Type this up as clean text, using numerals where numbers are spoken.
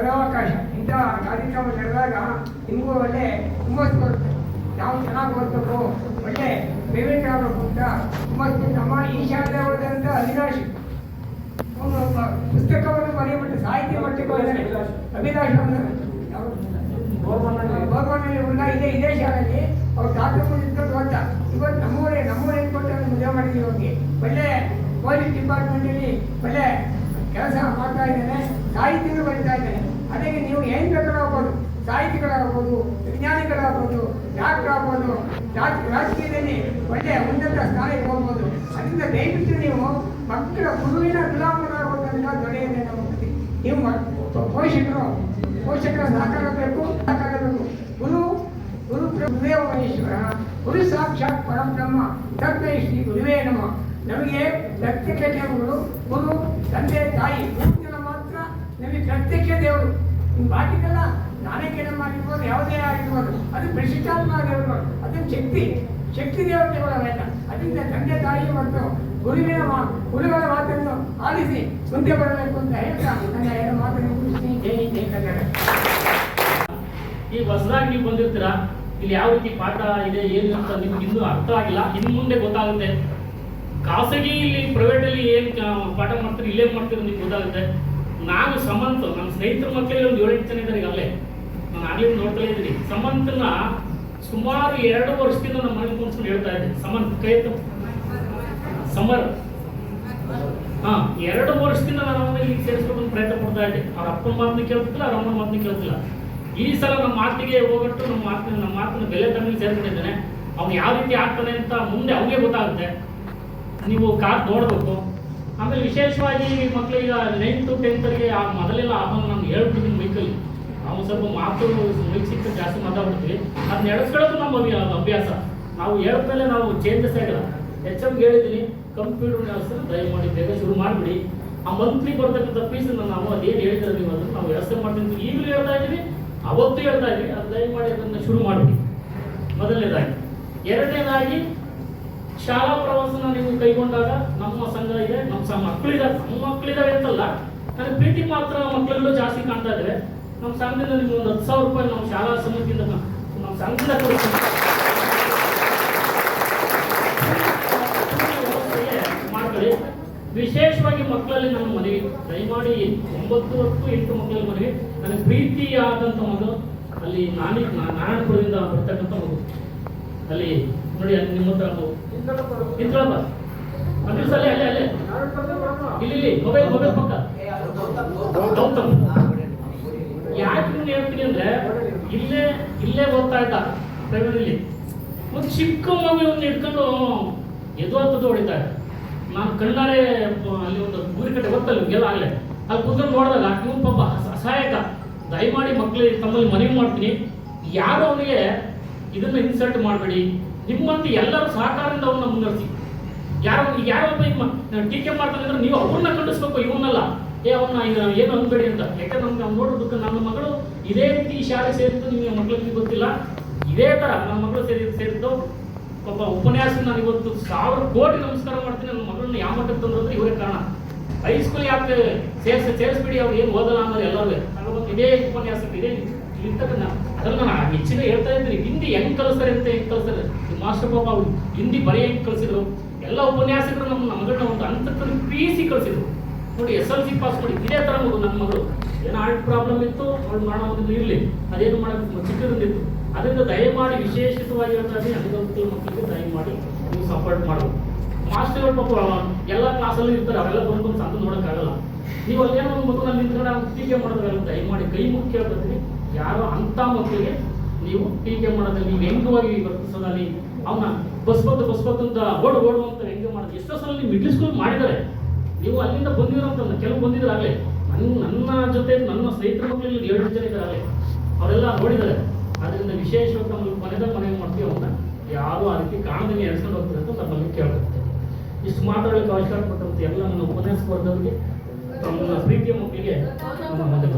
ಸದಾವಕಾಶ ಇಂಥ ಕಾರ್ಯಕ್ರಮ ನಡೆದಾಗ ನಿಮಗೂ ಒಳ್ಳೆ ಹುಮ್ಮಸ್ಸು ಬರುತ್ತೆ. ನಾವು ಚೆನ್ನಾಗಿ ಓದಬೇಕು, ಒಳ್ಳೆ ಪೇಮೆಂಟ್ ಆಗಬೇಕು ಅಂತ ಹುಮ್ಮಸ್ಸು. ನಮ್ಮ ಈ ಶಾಲೆ ಓದಂತ ಅವಿನಾಶ್ ಪುಸ್ತಕವನ್ನು ಬರೆಯಬಿಟ್ಟು ಸಾಹಿತ್ಯ ಮಟ್ಟಕ್ಕೆ ಹೋದರೆ ಅಭಿಲಾಷ್ ಗೋರ್ಮನಲ್ಲಿ ಉಳ್ಳ ಇದೇ ಶಾಲೆಯಲ್ಲಿ ಅವ್ರು ಡಾಕ್ಟರ್ ಇಟ್ಕೊಂಡು ಓದ್ತ. ಇವತ್ತು ನಮ್ಮೂರೇ ಇಟ್ಕೊಂಡು ಮದುವೆ ಮಾಡಿದ್ದೀವಿ. ಅವ್ರಿಗೆ ಒಳ್ಳೆ ಪೊಲೀಸ್ ಡಿಪಾರ್ಟ್ಮೆಂಟಲ್ಲಿ ಒಳ್ಳೆ ಕೆಲಸ ಮಾಡ್ತಾ ಇದ್ದಾನೆ, ಸಾಹಿತ್ಯನೂ ಬರೀತಾ ಇದ್ದಾನೆ. ಅದಕ್ಕೆ ನೀವು ಏನು ಬೇಕಾದ್ರೂ ಆಗ್ಬೋದು, ಸಾಹಿತಿಗಳಾಗ್ಬೋದು, ವಿಜ್ಞಾನಿಗಳಾಗ್ಬೋದು, ಡಾಕ್ಟರ್ ಆಗ್ಬೋದು, ರಾಜಕೀಯದಲ್ಲಿ ಒಳ್ಳೆ ಉನ್ನತ ಸ್ಥಾನಕ್ಕೆ ಹೋಗ್ಬೋದು. ಅದರಿಂದ ದಯವಿಟ್ಟು ನೀವು ಮಕ್ಕಳ ಗುರುವಿನ ಗುಲಾಮರಾಗೋದನ್ನ ದೊರೆಯದೆ ನಮ್ಮ ಬುದ್ಧಿ. ನೀವು ಪೋಷಕರ ಸಹಕಾರ ಬೇಕು. ಗುರು ಗುರುದೇವ ಮಹೇಶ್ವರ, ಗುರು ಸಾಕ್ಷಾತ್ ಪರಬ್ರಹ್ಮ ತತ್ವೇ ಶ್ರೀ ಗುರುವೇ ನಮಃ. ನಮಗೆ ಪ್ರತ್ಯಕ್ಷ ದೇವರು ಗುರು, ತಂದೆ, ತಾಯಿ, ಮೂರು ಜನ ಮಾತ್ರ ನಮಗೆ ಪ್ರತ್ಯಕ್ಷ ದೇವರು. ನಿಮ್ಮ ಬಾಕಿಗೆಲ್ಲ ನಾನೇ ಕೆಲಸ ಆಗಿರ್ಬೋದು, ಯಾವುದೇ ಆಗಿರ್ಬೋದು, ಅದು ಪ್ರಸಿದ್ಧಾತ್ಮ ದೇವರು, ಅದನ್ನು ಶಕ್ತಿ ದೇವತೆಗಳವೆಲ್ಲ. ಅದರಿಂದ ತಂದೆ ತಾಯಿ ಮತ್ತು ಗುರುಗಳ ಮಾತನ್ನು ಆಲಿಸಿ ಮುಂದೆ ಬರಬೇಕು ಅಂತ ಹೇಳ್ತಾ ನನ್ನ ಎರಡು ಮಾತನ್ನು ಮುಗಿಸ್ತೀನಿ. ಜೈ ಜೈ ಕನ್ನಡ. ಈ ಹೊಸದಾಗಿ ನೀವು ಬಂದಿರ್ತೀರಾ, ಇಲ್ಲಿ ಯಾವ ರೀತಿ ಪಾಠ ಇದೆ ಏನು ಅಂತ ನಿಮ್ಗೆ ಇನ್ನೂ ಅರ್ಥ ಆಗಿಲ್ಲ. ಇನ್ನು ಮುಂದೆ ಗೊತ್ತಾಗುತ್ತೆ. ಖಾಸಗಿ ಇಲ್ಲಿ ಪ್ರೈವೇಟಲ್ಲಿ ಏನು ಪಾಠ ಮಾಡ್ತೀರಿ, ಇಲ್ಲೇ ಮಾಡ್ತೀರಿ ನಿಮ್ಗೆ ಗೊತ್ತಾಗುತ್ತೆ. ನಾನು ಸಮಂತ್, ನನ್ನ ಸ್ನೇಹಿತರ ಮಕ್ಕಳಿಗೆ ಒಂದು 7-8 ಜನ ಇದ್ದಾರೆ ಈಗಾಗಲೇ. ನಾನು ಆಗ್ಲೇ ನೋಡ್ತಾ ಇದ್ದೀನಿ. ಸಮಂತನ ಸುಮಾರು 2 ವರ್ಷದಿಂದ ನಮ್ಮ ಮನೆಗೆ ಕುಂತ್ಕೊಂಡು ಹೇಳ್ತಾ ಇದ್ದೆ. ಸಮಂತ್ ಕೈ ಸಮರ್ 2 ವರ್ಷದಿಂದ ನಾನು ಅವನ್ನ ಇಲ್ಲಿ ಸೇರಿಸ್ಕೊಂಡು ಪ್ರಯತ್ನ ಪಡ್ತಾ ಇದ್ದೆ. ಅವ್ರ ಅಪ್ಪನ ಮಾತನ್ನ ಕೇಳ್ತಿಲ್ಲ, ಅವ್ರ ಅಮ್ಮನ ಮಾತನ್ನ ಕೇಳ್ತಿಲ್ಲ. ಈ ಸಲ ನಮ್ಮ ಮಾತಿಗೆ ಹೋಗ್ಬಿಟ್ಟು ನಮ್ಮ ಮಾತನ್ನ ಬೆಲೆ ತಮ್ಮಲ್ಲಿ ಸೇರ್ಕೊಂಡಿದ್ದೇನೆ. ಅವ್ನು ಯಾವ ರೀತಿ ಆಗ್ತಾನೆ ಅಂತ ಮುಂದೆ ಅವನಿಗೆ ಗೊತ್ತಾಗುತ್ತೆ. ನೀವು ಕಾದು ನೋಡಬೇಕು. ಆಮೇಲೆ ವಿಶೇಷವಾಗಿ ಮಕ್ಕಳಿಗೆ 9th to 10th ಆ ಮೊದಲೆಲ್ಲ ಆಹ್ವಾನ ನಾನು ಹೇಳ್ಬಿಡ್ತೀನಿ ಮೈಕಲ್ಲಿ. ನಾವು ಸ್ವಲ್ಪ ಮಾತು ಮೈಕ್ ಸಿಕ್ಕ ಜಾಸ್ತಿ ಮಾತಾಡ್ಬಿಡ್ತೀವಿ. ಅದನ್ನ ನಡೆಸ್ಕೊಳ್ಳೋದು ನಮ್ಮ ಅಭ್ಯಾಸ. ನಾವು ಹೇಳಿದ್ಮೇಲೆ ನಾವು ಚೇಂಜಸ್ ಆಗಿಲ್ಲ. HM ಹೇಳಿದ್ದೀನಿ, ಕಂಪ್ಯೂಟರ್ ವ್ಯವಸ್ಥೆ ದಯಮಾಡಿ ಬೇಗ ಶುರು ಮಾಡಿಬಿಡಿ. ಆ ಮಂತ್ಲಿ ಬರ್ತಕ್ಕಂಥ ಫೀಸನ್ನು ನಾವು ಅದೇನು ಹೇಳಿದ್ರೆ ನೀವು ಅದನ್ನು ನಾವು ವ್ಯವಸ್ಥೆ ಮಾಡ್ತೀನಿ. ಈಗಲೂ ಹೇಳ್ತಾ ಇದ್ದೀವಿ, ಅವತ್ತು ಹೇಳ್ತಾ ಇದ್ವಿ. ಅದು ದಯಮಾಡಿ ಅದನ್ನು ಶುರು ಮಾಡಿಬಿಡಿ. ಮೊದಲನೇದಾಗಿ. ಎರಡನೇದಾಗಿ, ಶಾಲಾ ಪ್ರವಾಸನ ನೀವು ಕೈಗೊಂಡಾಗ ನಮ್ಮ ಸಂಘ ಇದೆ, ನಮ್ಮ ಮಕ್ಕಳಿದಾವೆ ಅಂತಲ್ಲ, ನನಗೆ ಪ್ರೀತಿ ಮಾತ್ರ ಮಕ್ಕಳೆಲ್ಲೂ ಜಾಸ್ತಿ ಕಾಣ್ತಾ ಇದ್ದೇವೆ. ನಮ್ಮ ಸಂಘದಿಂದ ನಿಮ್ಗೆ ಒಂದು 10,000 ರೂಪಾಯಿ ನಾವು ಶಾಲಾ ಸಮಿತಿಯಿಂದ ನಮ್ಮ ಸಂಘದಿಂದ ಕೊಡ್ತೀವಿ. ಮಾಡ್ಕೊಳ್ಳಿ. ವಿಶೇಷವಾಗಿ ಮಕ್ಕಳಲ್ಲಿ ನನ್ನ ಮನೆಗೆ ದಯಮಾಡಿ 9, 10, 8 ಮಕ್ಕಳ ಮನೆಗೆ ನನಗೆ ಪ್ರೀತಿಯಾದಂಥ ಮಗು ಅಲ್ಲಿ ನಾರಾಯಣಪುರದಿಂದ ಬರ್ತಕ್ಕಂಥ ಮಗು ಅಲ್ಲಿ ನೋಡಿ. ಅಲ್ಲಿ ನಿಮ್ಮ ಹತ್ರ ನಿಂತ್ಕೊಳ್ಳಪ್ಪ, ಅಲ್ಲೇ ಇಲ್ಲಿ ಮೊಬೈಲ್ ಪಕ್ಕ. ಯಾಕೆ ಹೇಳ್ತೀನಿ ಅಂದ್ರೆ, ಇಲ್ಲೇ ಓದ್ತಾ ಇದ್ದ ಪ್ರೈವೇಟಲ್ಲಿ ಒಂದು ಚಿಕ್ಕ ಮಗುವನ್ನು ಇಟ್ಕೊಂಡು ಎದುವತ್ತದ್ದು ಹೊಡಿತಾ ಇದ್ದ. ನಾನು ಕಣ್ಣಾರೆ ಅಲ್ಲಿ ಒಂದು ಗುರಿಕಟ್ಟೆ ಗೊತ್ತಲ್ಲ ನಿಮಗೆಲ್ಲ ಆಗಲೇ ಅಲ್ಲಿ ಕೂತ್ಕೊಂಡು ನೋಡಿದಾಗ ನೀವು ಪಾಪ ಅಸಹಾಯಕ. ದಯಮಾಡಿ ಮಕ್ಕಳಿಗೆ ತಮ್ಮಲ್ಲಿ ಮನವಿ ಮಾಡ್ತೀನಿ, ಯಾರು ಅವನಿಗೆ ಇದನ್ನು ಇನ್ಸಲ್ಟ್ ಮಾಡಬೇಡಿ. ನಿಮ್ಮಂತ ಎಲ್ಲರೂ ಸಹಕಾರದಿಂದ ಅವನ್ನ ಮುನ್ನಡೆಸಿ. ಯಾರೊಬ್ಬ ಟೀಕೆ ಮಾಡ್ತಾನೆ ಅಂದ್ರೆ ನೀವು ಅವ್ರನ್ನ ಖಂಡಿಸ್ಬೇಕು, ಇವನ್ನಲ್ಲ. ಅವನ್ನ ಏನು ಅನ್ಬೇಡಿ ಅಂತ. ಯಾಕಂದ್ರೆ ನಮ್ಗೆ ಅವ್ನು ನೋಡೋದಕ್ಕೆ ನನ್ನ ಮಗಳು ಇದೇ ರೀತಿ ಶಾಲೆ ಸೇರಿದ್ದು ನಿಮಗೆ ಮಕ್ಕಳಿಗೆ ಗೊತ್ತಿಲ್ಲ. ಇದೇ ಥರ ನನ್ನ ಮಗಳು ಸೇರಿದ್ದು ಪಾಪ ಉಪನ್ಯಾಸ. ನಾನು ಇವತ್ತು 1000 ಕೋಟಿ ನಮಸ್ಕಾರ ಮಾಡ್ತೀನಿ. ನನ್ನ ಮಗಳನ್ನ ಯಾವ ಮಟ್ಟಕ್ಕೆ ತಂದ್ರೆ ಇವರೇ ಕಾರಣ. ಹೈಸ್ಕೂಲ್ ಯಾಕೆ ಸೇರಿಸ್ಬಿಡಿ, ಅವ್ರು ಏನು ಓದಲ್ಲ ಅನ್ನೋದು ಎಲ್ಲರೂ ಒಂದು ಇದೇ ಉಪನ್ಯಾಸಕ್ಕೆ ಇದೇ ಇರ್ತಕ್ಕಂಥ. ಅದನ್ನು ನಾನು ಹೆಚ್ಚಿನ ಹೇಳ್ತಾ ಇದ್ದೀನಿ. ಹಿಂದಿ ಹೆಂಗೆ ಕಲಿಸ್ತಾರೆ ಈ ಮಾಸ್ಟರ್ ಪಾಪ ಅವರು ಹಿಂದಿ ಬರೀ ಹೆಂಗೆ ಕಲಿಸಿದ್ರು. ಎಲ್ಲ ಉಪನ್ಯಾಸಕರು ನಮ್ಮ ಮಗಳನ್ನ ಒಂದು ಹಂತಕ್ಕೆ PC ಕಳಿಸಿದ್ರು. ನೋಡಿ, SLC ಪಾಸ್ ಮಾಡಿ ಇದೇ ಥರ ಮಗು. ನನ್ನ ಮಗಳು ಏನೋ ಹಾರ್ಟ್ ಪ್ರಾಬ್ಲಮ್ ಇತ್ತು, ಅವ್ಳು ಮಾಡೋದು ಇರಲಿ, ಅದೇನು ಮಾಡೋದು ಚಿಕ್ಕದಿಂದಿತ್ತು. ಅದರಿಂದ ದಯಮಾಡಿ ವಿಶೇಷವಾಗಿ ಹೇಳ್ತಾ ಇದ್ದೀನಿ, ಅಂಗವಿಕಲ ಮಕ್ಕಳಿಗೆ ದಯಮಾಡಿ ನೀವು ಸಪೋರ್ಟ್ ಮಾಡಬೇಕು. ಮಾಸ್ಟರ್ಗಳು ಪಾಪ ಎಲ್ಲ ಕ್ಲಾಸಲ್ಲೂ ಇರ್ತಾರೆ, ಅವೆಲ್ಲ ಬಂದು ಸಂತ ನೋಡೋಕ್ಕಾಗಲ್ಲ. ನೀವು ಅಲ್ಲೇನೋ ಒಂದು ಮಗುನಲ್ಲಿ ನಿಂತ್ಕೊಂಡು ಅವ್ನು ಟೀಕೆ ಮಾಡೋದ್ರೆಲ್ಲ ದಯಮಾಡಿ ಕೈ ಮುಖ್ಯ ಹೇಳ್ತೀನಿ. ಯಾರೋ ಅಂಥ ಮಕ್ಕಳಿಗೆ ನೀವು ಟೀಕೆ ಮಾಡೋದ್ರಲ್ಲಿ ನೀವು ವ್ಯಂಗ್ಯವಾಗಿ ವರ್ತಿಸೋದಲ್ಲಿ ಅವನ್ನ ಬಸ್ಬತ್ತು ಅಂತ ಓಡು ಅಂತ ವ್ಯಂಗ್ಯ ಮಾಡೋದು. ಎಷ್ಟೋ ಸಲ ನೀವು ಮಿಡ್ಲ್ ಸ್ಕೂಲ್ ಮಾಡಿದ್ದಾರೆ. ನೀವು ಅಲ್ಲಿಂದ ಬಂದಿರೋಂಥ ಕೆಲವು ಬಂದಿದ್ದಾಗಲೇ ನನ್ನ ಜೊತೆ ನನ್ನ ಸ್ನೇಹಿತರ ಮಕ್ಕಳಿಗೆ 7 ಜನ ಇದ್ದಾಗಲೇ ಅವರೆಲ್ಲ ನೋಡಿದ್ದಾರೆ. ಅದರಿಂದ ವಿಶೇಷವಾಗಿ ನಮ್ಮಲ್ಲಿ ಮನೆಗೆ ಮಾಡ್ತೀವಿ. ಅವನ್ನ ಯಾರು ಆ ರೀತಿ ಕಾರಣದಲ್ಲಿ ಎಳ್ಸ್ಕೊಂಡು ಹೋಗ್ತಾರೆ ಅಂತ ನಮ್ಮಲ್ಲಿ ಕೇಳಬೇಕು. ಇಷ್ಟು ಮಾತಾಡಲಿಕ್ಕೆ ಅವಕಾಶ ಕೊಟ್ಟಂತೆ ಎಲ್ಲ ನನ್ನ ಉಪನ್ಯಾಸ ವರ್ಗದವರಿಗೆ, ನಮ್ಮ ಪ್ರೀತಿಯ ಮಕ್ಕಳಿಗೆ ನಮ್ಮ ಮಧ್ಯೆ